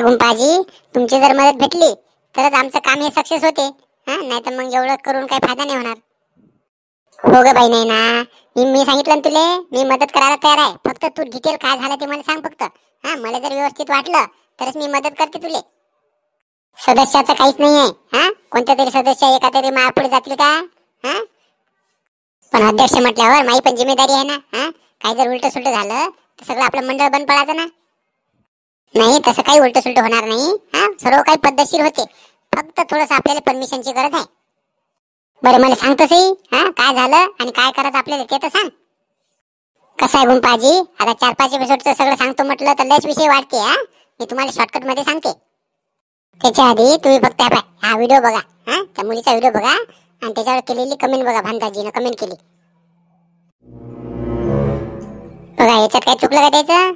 आहे गुंपाजी, तुमची जर मदत भेटली तरच आमचं काम हे सक्सेस होते. नाही तर मग एवढं करून काही फायदा नाही होणार. हो ग बाई, नाही ना, मी सांगितलं ना तुले, मी मदत करायला तयार आहे. फक्त तू डिटेल काय झालं ते मला सांग फक्त. मला जर व्यवस्थित वाटलं तरच मी मदत करते तुले. सदस्याचं काहीच नाही आहे. कोणत्या तरी सदस्य एका तरी मापुढे जातील का? पण अध्यक्ष म्हटल्यावर माझी पण जिम्मेदारी आहे ना. काही जर उलट सुलट झालं तर सगळं आपलं मंडळ बंद पडायचं ना. नाही, तसं काही उलट सुलट होणार नाही. सर्व काही पद्धतशीर होते. फक्त थोडस आपल्याला परमिशनची गरज आहे. बरं, मला सांगतो सई, काय झालं आणि काय करायचं आपल्याला ते तर सांग. कसं आहे गुंपाजी, आता 4-5 एपिसोडचं सगळं सांगतो म्हटलं तर लयच विषय वाटते. मी तुम्हाला शॉर्टकट मध्ये सांगते. त्याच्या आधी तुम्ही फक्त हा व्हिडिओ बघा. त्या मुलीचा व्हिडिओ बघा आणि त्याच्यावर केलेली कमेंट बघा. भांताजीनं कमेंट केली बघा. याच्यात काय चुकलं का त्याचं?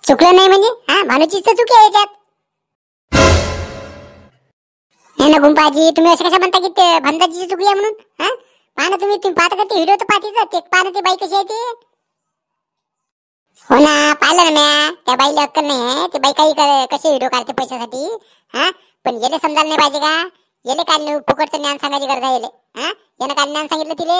चुकलं नाही म्हणजे भानुचीच तर चुकी आहे याच्यात. नाही ना गुंपाजी, तुम्ही असं कशा म्हणता की ते भांताजीची चुकी आहे म्हणून? पहा ना, तुम्ही पाहता का ते व्हिडिओ? तर पाहतीच ते, पहा ना ती बाई कशी आहे ती. हो ना, पाहिलं ना म्या. त्या बाईला अक्कल नाही आहे. ती बाई काही कसे व्हिडिओ काढते पैशासाठी. पण येले समजायला नाही पाहिजे का? येले काय फुकटचं ज्ञान सांगायची गरज आहे? यानं काय ज्ञान सांगितलं तिले?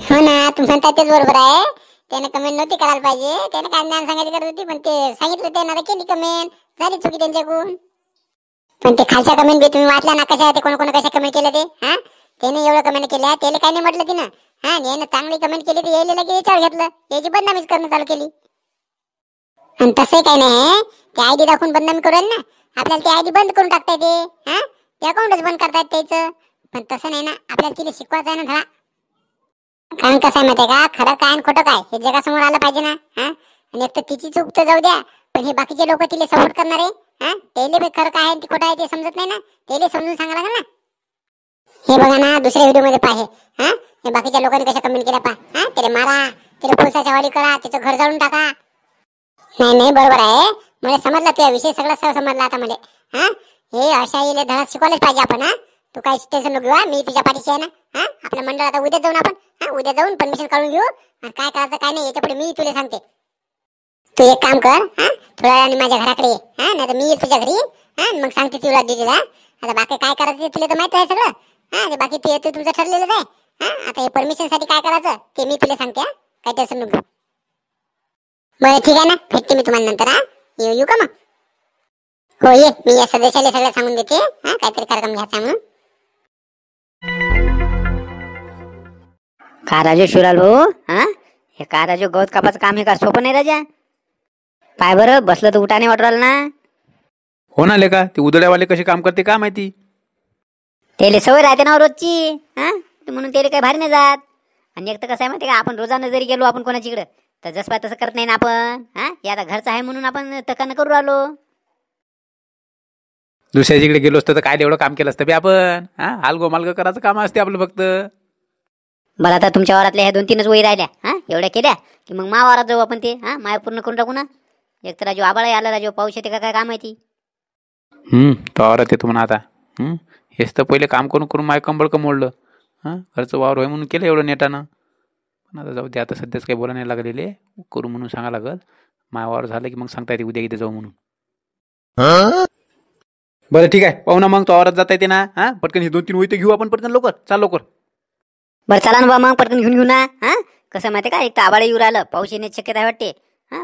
हो ना, तुम्ही म्हणता तेच बरोबर आहे. त्याने कमेंट नव्हती करायला पाहिजे. त्याने काय ज्ञान सांगायची गरज होती? पण ते सांगितलं, त्यानं केली कमेंट, झाली चुकी त्यांच्याकडून. पण ते खालच्या कमेंट बी तुम्ही वाचल्या ना कशा ते, कोण कशा कमेंट केलं ते? त्याने एवढं कमेंट केल्या, त्याला काय नाही म्हटलं तिनं. यानं चांगली कमेंट केली तर यायला लगेच याच्यावर घेतलं, याची बदनामीच करणं चालू केली. आणि तसंही काही नाही, ते आयडी दाखवून बदनामी करेल ना. आपल्याला ते आयडी बंद करून टाकता येते. ते अकाउंटच बंद करता येत त्याचं. पण तसं नाही ना, आपल्याला तिला शिकवायचं आहे ना धडा. कारण कसं आहे माहिती आहे का, खरं काय आणि खोटं काय हे जगासमोर आलं पाहिजे ना. आणि एक तर तिची चूक तर जाऊ द्या, पण हे बाकीचे लोक तिला सपोर्ट करणारे, त्याला बी खरं काय आहे ते खोटं आहे ते समजत नाही ना. त्याला समजून सांगा लागेल ना. हे बघा ना, दुसऱ्या व्हिडिओ मध्ये पाहे हे बाकीच्या लोकांनी कशा कमेंट केल्या पहा. त्याला मारा, त्याला पोलिसाच्या हवाली करा, त्याचं घर जाळून टाका. नाही, बरोबर आहे. मला समजला तुझा विषय, सगळा समजला आता मला. हे अशा येले धडा शिकवलेच पाहिजे आपण. तू काय टेन्शन नको घेऊ, मी तुझ्या पाठीशी आहे ना. आपलं मंडळ आता उद्या जाऊन आपण उद्या जाऊन परमिशन काढून घेऊ. आणि काय करायचं काय नाही याच्या पुढे मी तुला सांगते. तू एक काम कर, थोड्या वेळाने माझ्या घराकडे ये. नाही तर मी येईल तुझ्या घरी. मग सांगते तुला दिदीला. आता बाकी काय करायचं ते तुला तर माहित आहे सगळं. बाकी ते तुमचं ठरलेलंच आहे. आता हे परमिशन साठी काय करायचं ते मी तुला सांगते. काय टेन्शन नको. बरं ठीक आहे ना, भेटते मी तुम्हाला नंतर. येऊ का मग? हो ये, मी या सदस्याला सगळं सांगून देते. काहीतरी कार्यक्रम घ्यायचा म्हणून. का राजू शिवलाल भाऊ, हे काय राजू, गवत कापाचं काम हे का सोपं नाही राजा? पाय बरं, बसलं तर उठाने वाटराल ना. हो ना लेका, ते उदड्यावाले कसे काम करते का माहिती. त्याला सवय राहते ना रोजची. म्हणून त्याला काही भारी नाही जात. आणि एक तर कसं आहे माहिती का, आपण रोजानं जरी गेलो आपण कोणाची इकडं तर जसं पाय तसं करत नाही ना आपण. हे आता घरचं आहे म्हणून आपण तकानं करू राहिलो. दुसऱ्याच्या इकडे गेलो असतं तर काय एवढं काम केलं असतं बे आपण. हालगो मालगो करायचं काम असते आपलं फक्त. मला आता तुमच्या वारातल्या ह्या 2-3च वही राहिल्या. एवढ्या केल्या की मग मा वारात जाऊ आपण. ते माया पूर्ण करून टाकू ना. एक तर राजू आबाळही आला, राजू पाऊस येते का काय काम माहिती. तो वावरात येतो म्हणा आता. हेच तर पहिले काम करून करून माय कंबळ मोडलं. घरचं वावर होय म्हणून केलं एवढं नेटानं. पण आता जाऊ दे, आता सध्याच काही बोला नाही लागलेले. करू म्हणून सांगा लागल. माय वावर झालं की मग सांगता येते उद्या इथे जाऊ म्हणून. बरं ठीक आहे, पाहू ना मग. तो वावरात जाता येते ना. पटकन ही 2-3 वही तर घेऊ आपण पटकन, लवकर चाल लवकर. बरं चला ना बा, मग पटकन घेऊन घेऊ ना. कसं माहिती का, एक तर आबाळ येऊ राहिलं, पाऊस येण्याची शक्यता आहे वाटते.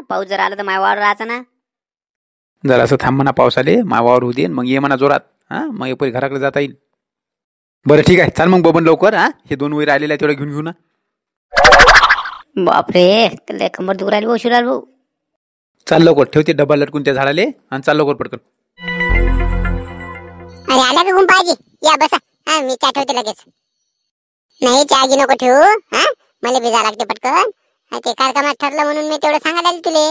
पाऊस जर आला तर माय वावर राहायचा ना. जरा असं थांब म्हणा, पाऊस आले माय वावर होऊ दे, मग ये म्हणा जोरात. मग एपरी घराकडे जाता येईल. बरं ठीक आहे, चाल मग बबन लवकर. हे 2 वही राहिलेले तेवढे घेऊन घेऊ ना. बापरे, लय कंबर दुखू राहिली भाऊ शिवलाल भाऊ. चाल लवकर, ठेवते डबा लटकून त्या झाडाले आणि चाल लवकर पटकन. अरे आला का गुंपाजी? या बसा. मी चहा ठेवते लगेच. नाही, चहा घे नको ठेवू. मला भिजा लागते पटकन. ते कार्यक्रमात ठरलं म्हणून मी तेवढं सांगायला आले तुले.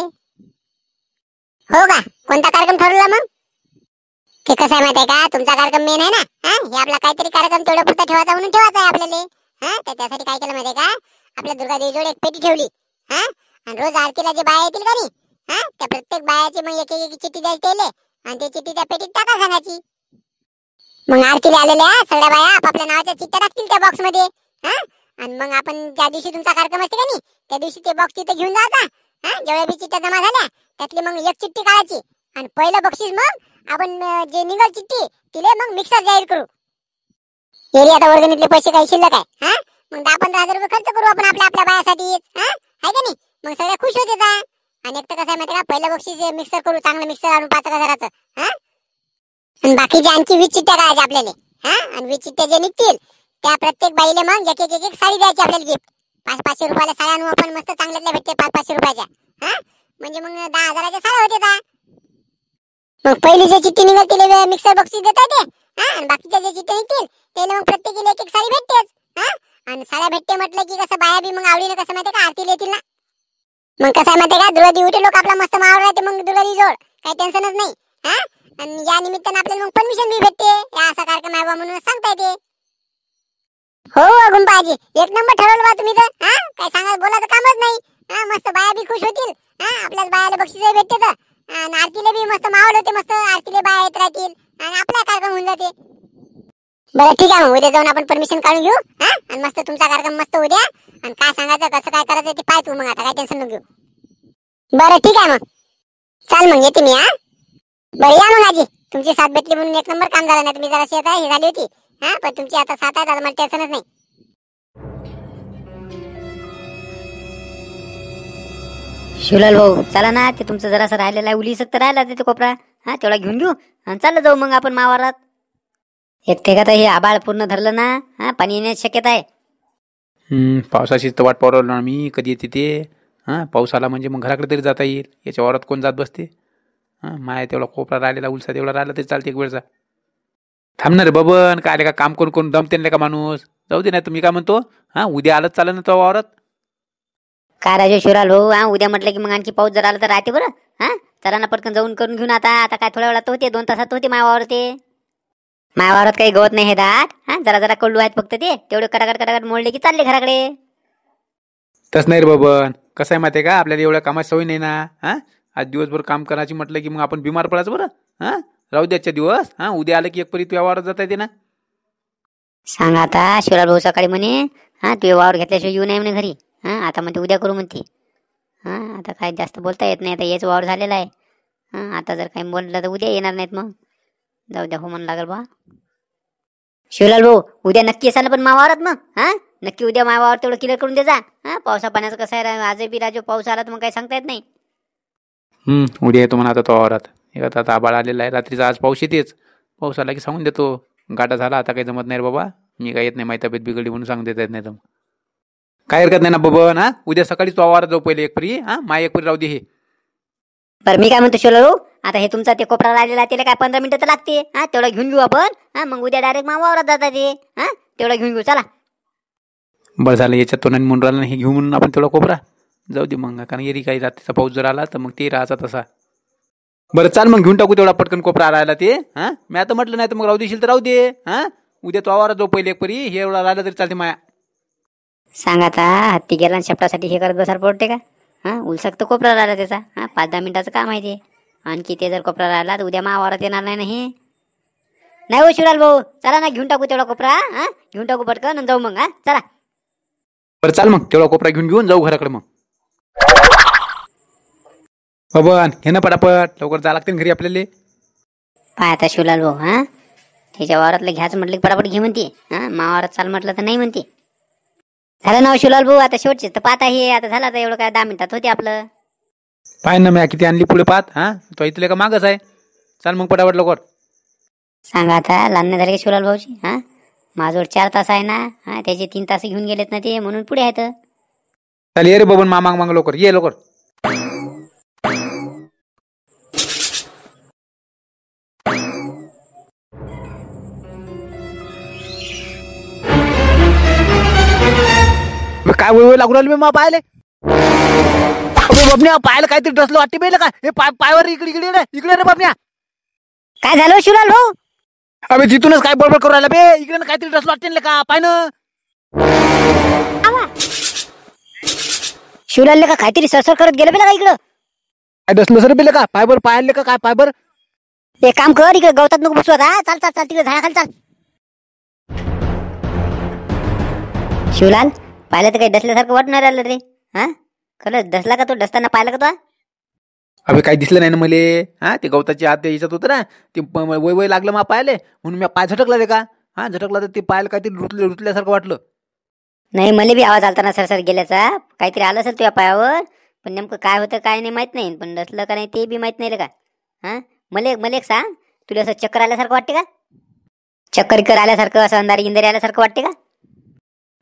हो का? कोणता कार्यक्रम ठरवला मग? ते कसं आहे माहिती आहे का, तुमचा कार्यक्रम मेन आहे ना. हे आपला काहीतरी कार्यक्रम तेवढं पुरता ठेवायचा म्हणून ठेवायचा आहे आपल्याला. तर त्यासाठी काय केलं माहिती आहे का, आपल्या दुर्गा देवीजवळ एक पेटी ठेवली. आणि रोज आरतीला जे बाया येतील का नाही, त्या प्रत्येक बायाची मग एक एक चिठ्ठी द्यायची त्याले. आणि ते चिठ्ठी त्या पेटीत टाका सांगायची. मग आरतीला आलेल्या सगळ्या बाया आपापल्या नावाच्या चिठ्ठ्या टाकतील त्या बॉक्स मध्ये. आणि मग आपण ज्या दिवशी तुमचा कार्यक्रम असते का नाही, त्या दिवशी ते बॉक्स तिथे घेऊन जायचा. जेवढ्या बी चिठ्ठ्या जमा झाल्या त्यातली मग एक चिठ्ठी काढायची आणि पहिलं बक्षीस मग आपण जे निघल चिठ्ठी तिले मग मिक्सर जाहीर करू. एरी आता वर्गणीतले पैसे काही शिल्लक आहे मग 10-15 हजार रुपये खर्च करू आपण आपल्या आपल्या बायासाठी आहे का नाही. मग सगळे खुश होते का. आणि एक तर कसं आहे माहिती का पहिलं बक्षीस मिक्सर करू चांगलं मिक्सर आणून 5 हजाराचं आणि बाकीचे आणखी 20 चिठ्ठ्या काढायच्या आपल्याला आणि 20 चिठ्ठ्या जे निघतील त्या प्रत्येक बाईले मग एक एक साडी द्यायची आपल्याला गिफ्ट. 500 रुपयाला साड्या आणू आपण मस्त चांगल्यातल्या भेटते 500 रुपयाच्या म्हणजे मग 10 हजाराच्या साड्या होते का. मग पहिली जे चिठ्ठी निघेल तिला मिक्सर बक्षीस देता येते आणि बाकीच्या जे चिठ्ठ्या निघतील त्याला मग प्रत्येकीला एक साडी भेटतेच आणि साड्या भेटते म्हटलं की कसं बाया बी मग आवडीने कसं माहिती का आरतीला येतील ना. मग कसं माहिती का दुर्गादी उठे लोक आपला मस्त मावळ राहते मग दुर्गादी जोड काही टेन्शनच नाही आणि या निमित्तानं आपल्याला मग परमिशन बी भेटते या असा कार्यक्रम आहे म्हणून सांगता येते. हो गुंपाजी एक नंबर ठरवलं बा तुम्ही तर काय सांगा बोलायचं कामच नाही मस्त बाया बी खुश होतील आपल्याच बायाला बक्षीस भेटते तर आणि आरतीला बी मस्त मावळ होते मस्त आरतीला बाया येत राहतील आणि आपला कार्यक्रम होऊन जाते. बरं ठीक आहे मग उद्या जाऊन आपण परमिशन काढून घेऊ आणि मस्त तुमचा कार्यक्रम मस्त उद्या आणि काय सांगायचं कसं काय करायचं ते पाय तू मग आता काय टेन्शन नको घेऊ. बरं ठीक आहे मग चाल मग येते मी बरं या मग आजी तुमची साथ भेटली म्हणून एक नंबर काम झालं नाही तुम्ही जरा शेत हे झाली होती पण तुमची आता साथ आहे आता मला टेन्शनच नाही. शिवलाल भाऊ चला ना ते तुमचं जरासं राहिलेलं आहे उली सकत राहिला ते कोपरा तेवढा घेऊन घेऊ आणि चाललं जाऊ मग आपण मावारात. एकटे का हे आबाळ पूर्ण धरलं ना पाणी येण्याची शक्यता आहे. पावसाचीच तर वाट पाहू ना मी कधी येते ते पाऊस आला म्हणजे मग घराकडे तरी जाता येईल. याच्या वावरात कोण जात बसते माया तेवढा कोपरा राहिलेला उलसा तेवढा राहिला तरी चालते एक वेळचा. थांबणार रे बबन काय का काम करून दमते का माणूस. जाऊ दे नाही तुम्ही काय म्हणतो उद्या आलंच चालेल ना तो वावरात. काय राजू शिवलाल भाऊ उद्या म्हटलं की मग आणखी पाऊस जर आला तर राहते बरं चला ना पटकन जाऊन करून घेऊन आता काय थोड्या वेळात होते 2 तासात होते मायावर ते. मायावारात काही गवत नाही हे दाट जरा जरा कळू आहेत फक्त ते तेवढे कटाकट मोडले की चालले घराकडे. तस नाही रे बबन कसं आहे माहिती आहे का आपल्याला एवढ्या कामाची सवय नाही ना आज दिवसभर काम करायची म्हटलं की मग आपण बिमार पडायचं बरं राहू द्याच्या दिवस उद्या आलं की एक परी तुझ्या वावरात जाता येते ना. सांग आता शिवलाल भाऊ सकाळी म्हणे तू वावर घेतल्याशिवाय येऊ नये म्हणे घरी आता म्हणते उद्या करू म्हणते आता काय जास्त बोलता येत नाही आता हेच वावर झालेला आहे आता जर काही बोललं तर उद्या येणार नाहीत मग जाऊ द्या हो म्हण लागेल बा. शिवलाल भाऊ उद्या नक्की असाल पण मावावरात मग नक्की उद्या मावावर तेवढं क्लिअर करून दे जा पावसा पाण्याचं कसं आहे आजही बी राजू पाऊस आला तर मग काही सांगता येत नाही. उद्या येतो म्हणा आता तो वावरात एक आता आबाळ आलेला आहे रात्रीचा आज पाऊस येतेच पाऊस आला की सांगून देतो गाठा झाला आता काही जमत नाही रे बाबा मी काय येत नाही माझी तब्येत बिघडली म्हणून सांगून देता येत नाही तर काय हरकत नाही ना बबन उद्या सकाळी तो वावरात जाऊ पहिले एक परी माय एक परी राहू दे हे. बरं मी काय म्हणतो शिवलाल भाऊ आता हे तुमचा ते कोपरा राहिलेला त्याला काय 15 मिनिटं तर लागते तेवढं घेऊन घेऊ आपण मग उद्या डायरेक्ट मावावरात जातात ते तेवढं घेऊन घेऊ चला. बरं झालं याच्यात तोंडाने म्हणून राहिला हे घेऊ म्हणून आपण तेवढा कोपरा जाऊ दे मग कारण एरी काही रात्रीचा पाऊस जर आला तर मग ते राहायचा तसा. बरं चाल मग घेऊन टाकू तेवढा पटकन कोपरा राहिला ते मी आता म्हटलं नाही तर मग राहू देशील तर राहू दे उद्या तो वावरात जाऊ पहिले एक परी हे एवढा राहिला तरी चालते माया. सांग आता हत्ती गेला शेपटासाठी हे करत बसायला पडते का उलसक तर कोपरा राहिला त्याचा 5-10 मिनिटाचं काम आहे ते आणखी ते जर कोपरा राहिला तर उद्या मावारात येणार नाही ना हे. नाही हो शिवलाल भाऊ चला ना घेऊन टाकू तेवढा कोपरा घेऊन टाकू पटकन आणि जाऊ मग चला. बरं चाल मग तेवढा कोपरा घेऊन जाऊ घराकडे मग. बबन हे ना पटापट लवकर जा लागते घरी आपल्याला. पाय आता शिवलाल भाऊ त्याच्या वावरातलं घ्यायचं म्हटलं की पटापट घे म्हणते मावारात चाल म्हटलं तर नाही म्हणते. झालं ना शिवलाल भाऊ आता शेवटचे तर पाहत आहे आता झालं आता एवढं काय 10 मिनिटात होते आपलं. पाय ना मी किती आणली पुढे पाहत तो इथले का मागच आहे चाल मग पटापट लवकर. सांगा आता लांबणे झाले का शिवलाल भाऊची माझ्याजवळ 4 तास आहे ना त्याचे 3 तास घेऊन गेलेत ना ते म्हणून पुढे आहेत. चाल ये रे बबन मांग लवकर ये लवकर. काय वय लागू राहिलं मी पाहिले बाबन्या पाहायला काहीतरी डसलं वाटते पाहिलं का हे पायवर इकडे रे बाबन्या. काय झालं शिवलाल भाऊ अबे तिथूनच काय बडबड करू राहिला बे इकडे काहीतरी डसलं वाटते का पाय ना. शिवलाल का काहीतरी सरसर करत गेलं बेला का इकडं काय डसलं सर बेलं का पायबर पाहिले का काय पायबर. एक काम कर इकडे गवतात नको बसू आता चाल चाल चाल तिकडे झाडाखाली चाल. शिवलाल पाहिलं तर काही डसल्यासारखं वाटणार आलं रे खरंच डसला का तो? डसताना पाहिलं का तो? अबे काही दिसलं नाही ना मले. हा ते गवताची आत याच्यात होतं ना, ते वय वय लागलं मा पाहिले म्हणून मी पाय झटकला रे का. हा झटकला तर ते पायाला काहीतरी रुतल्यासारखं वाटलं. नाही, मला बी आवाज आलता ना सरसर गेल्याचा. काहीतरी आलं असेल तुझ्या पायावर, पण नेमकं काय होतं काय नाही माहित नाही. पण डसलं का नाही ते बी माहित नाही रे का. हा मला एक सांग, तुला असं चक्कर आल्यासारखं वाटते का? चक्कर आल्यासारखं, असं अंधारी गिंधारी आल्यासारखं वाटते का?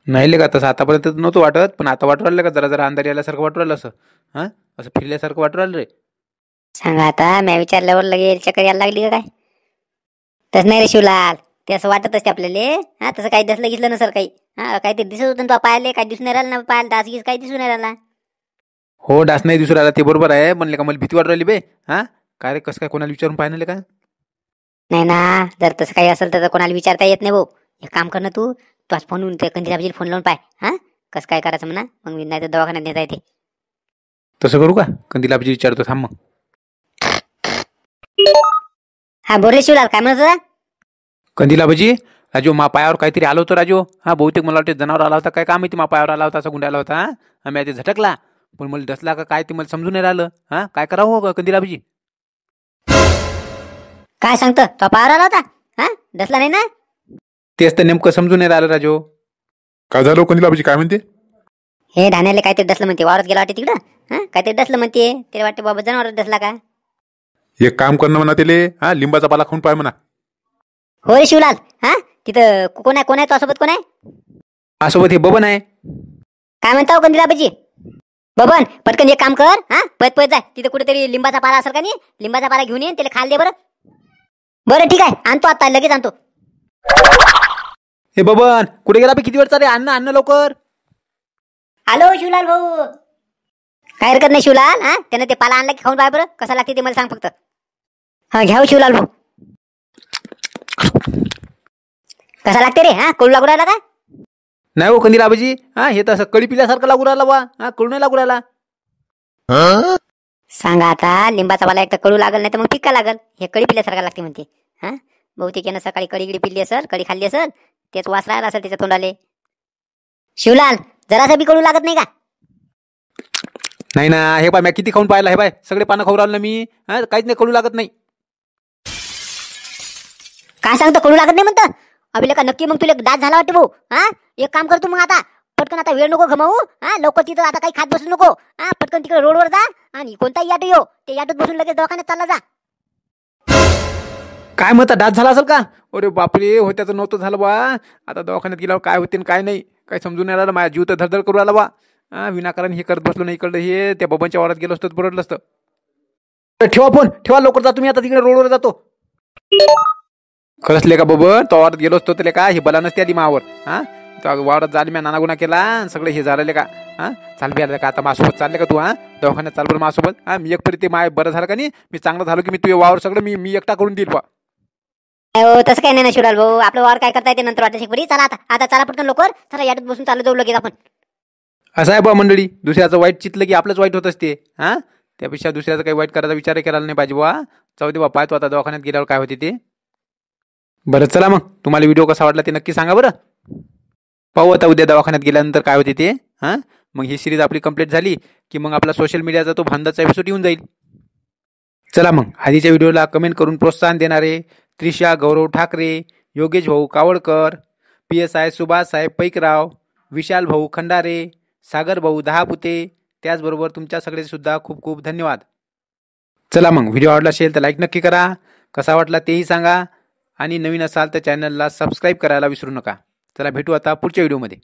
नाही का तसं आतापर्यंत नव्हतं वाटत, पण आता वाटू राहिलं का जरा जरा अंधारी आल्यासारखं वाटू राहिलं असं. हा असं फिरल्यासारखं वाटू राहिलं रे. सांगा आता, मी विचारल्यावर लगेच चक्कर यायला लागली का काय? तसं नाही रे शिवलाल, ते असं वाटत असते आपल्याला. हा तसं काही दिसलं गिसलं नसेल काही. हा काहीतरी दिसत होतं ना, तो पाहिले काही दिसून नाही राहिलं ना, पाहिलं डास गीस काही दिसून नाही राहिला. हो डास नाही दिसू राहिला ते बरोबर आहे, म्हणले का मला भीती वाटू राहिली बे. हा काय रे, कसं काय कोणाला विचारून पाहिलं का? नाही ना, जर तसं काही असेल तर कोणाला विचारता येत नाही भाऊ. एक काम कर ना, तू आज फोन ते कंदिलाबाजी फोन लावून पाय. हा कसं काय करायचं म्हणा, मग मी नाही तर दवाखान्यात नेता येते. तसं करू का? कंदील आबजी विचारतो थांब मग. हा बोलले शिवलाल, काय म्हणत होता? कंदील आबजी, राजू मा पायावर काहीतरी आलं होतं राजू. हा बहुतेक मला वाटतं जनावर आला होता काय, काम माहिती मा पायावर आला होता, असा गुंडाला होता. हा मी आधी झटकला, पण मला डसला का काय ते मला समजून नाही राहिलं. हा काय करावं हो कंदील आबजी? काय सांगतो, तो पायावर आला होता? हा डसला नाही ना? तेच तर नेमकं समजून नाही राहिलं राजू. काय झालं कंदील आबजी, काय म्हणते? हे ढाण्याला काहीतरी डसलं म्हणते, वावरात गेला वाटते तिकडं. हा काहीतरी डसलं म्हणते, त्याला वाटते बाबा जनावर डसला का. एक काम करणं म्हणा त्याले, हा लिंबाचा पाला खाऊन पाय म्हणा. हो रे शिवलाल, हा तिथं कोण आहे तो सोबत, कोण आहे? माझ्यासोबत हे बबन आहे. काय म्हणता हो कंदिलाबाजी? बबन पटकन एक काम कर, हा पळत जाय, तिथे कुठेतरी लिंबाचा पाला असेल का नाही, लिंबाचा पाला घेऊन ये, त्याला खायला दे बरं. बरं ठीक आहे, आणतो आता, लगेच आणतो. हे बबन कुठे गेला बे, किती वेळ चालेल, अन्न लवकर. हॅलो शिवलाल भाऊ. काय हरकत नाही शिवलाल, हा त्यानं ते पाला आणला की खाऊन पाय बरं, कसा लागते ते मला सांग फक्त. हा घ्या शिवलाल भाऊ. कसा लागते रे? हा कडू लागू राहिला का? नाही हो कंदील आबाजी, हा हे तर असं कळी पिल्यासारखं लागू राहिला बा. हा कडू नाही लागू राहिला. सांगा आता, लिंबाचा पाला एक तर कडू लागल, नाही तर मग फिक्का लागल. हे कळी पिल्यासारखं लागते म्हणते. हा बहुतेक यानं सकाळी कडी पिल्ली असेल, कडी खाल्ली असेल, तेच वास राहिला असेल त्याच्या तोंडाले. शिवलाल जरासा बी कडू लागत नाही का? नाही ना, हे पाय मी किती खाऊन पाहिला, हे पाय सगळे पानं खाऊ राहिलं मी. हा काहीच नाही, कडू लागत नाही. काय सांगतो, कडू लागत नाही म्हणतं? अभिले का नक्की मग तुला दात झाला वाटतं भाऊ. हा एक काम करतो मग आता, पटकन आता वेळ नको गमावू. हा लवकर तिथं आता काही खात बसू नको. हा पटकन तिकडे रोडवर जा, आणि कोणताही ऑटो येऊ, ते ऑटोत बसून लगेच दवाखान्यात चालला जा. काय म्हणता, डास झाला असेल का? अरे बापरे, हो त्याचं नव्हतं झालं बा. आता दवाखान्यात गेल्यावर काय होते काय नाही काय समजून नाही राहिलं. माझ्या जीव तर धडधड करू राहिला बा. हा विनाकारण हे करत बसलो नाही, इकडलं हे त्या बबनच्या वावरात गेलो असतं परवडलं असतं. ठेवा फोन, ठेवा लवकर, जा तुम्ही आता तिकडे रोडवर जातो. खरंच का बबन, तो वावरात गेलो असतो तर का हे बला नसते आधी मावर. हा वावरात झाली, मी नाना गुन्हा केला, सगळे हे झालेले का. हा चाल बी आलं का आता माझ्यासोबत, चालले का तू? हा दवाखान्यात चाल बरं माझ्यासोबत. हा मी एकपरी ते माय बरं झालं का नाही, मी चांगलं झालो की मी तुझे वावर सगळं मी एकटा करून देईल बा. हो तसं काही नाही ना शिवलाल भाऊ, आपलं वावर काय करता येते नंतर वाटत शिकवली. चला आता चला पटकन लवकर, चला याटत बसून चालू जाऊ लगेच आपण. असं आहे बा मंडळी, दुसऱ्याचं वाईट चितलं की आपलंच वाईट होत असते. हा त्यापेक्षा दुसऱ्याचं काही वाईट करायचा विचार करायला नाही पाहिजे बा. जाऊ दे बा, पाहतो आता दवाखान्यात गेल्यावर काय होते ते. बरं चला मग, तुम्हाला व्हिडिओ कसा वाटला ते नक्की सांगा बरं. पाहू आता उद्या दवाखान्यात गेल्यानंतर काय होते ते. हा मग ही सिरीज आपली कंप्लीट झाली की मग आपला सोशल मीडियाचा तो भांडाचा एपिसोड येऊन जाईल. चला मग, आधीच्या व्हिडिओला कमेंट करून प्रोत्साहन देणारे त्रिशा गौरव ठाकरे, योगेश भाऊ कावळकर, PSI सुभाष साहेब पैकराव, विशाल भाऊ खंडारे, सागर भाऊ दहापुते, त्याचबरोबर तुमच्या सगळे सुद्धा खूप खूप धन्यवाद. चला मग, व्हिडिओ आवडला असेल तर लाईक नक्की करा, कसा वाटला तेही सांगा, आणि नवीन असाल तर चॅनलला सबस्क्राईब करायला विसरू नका. चला भेटू आता पुढच्या व्हिडिओमध्ये.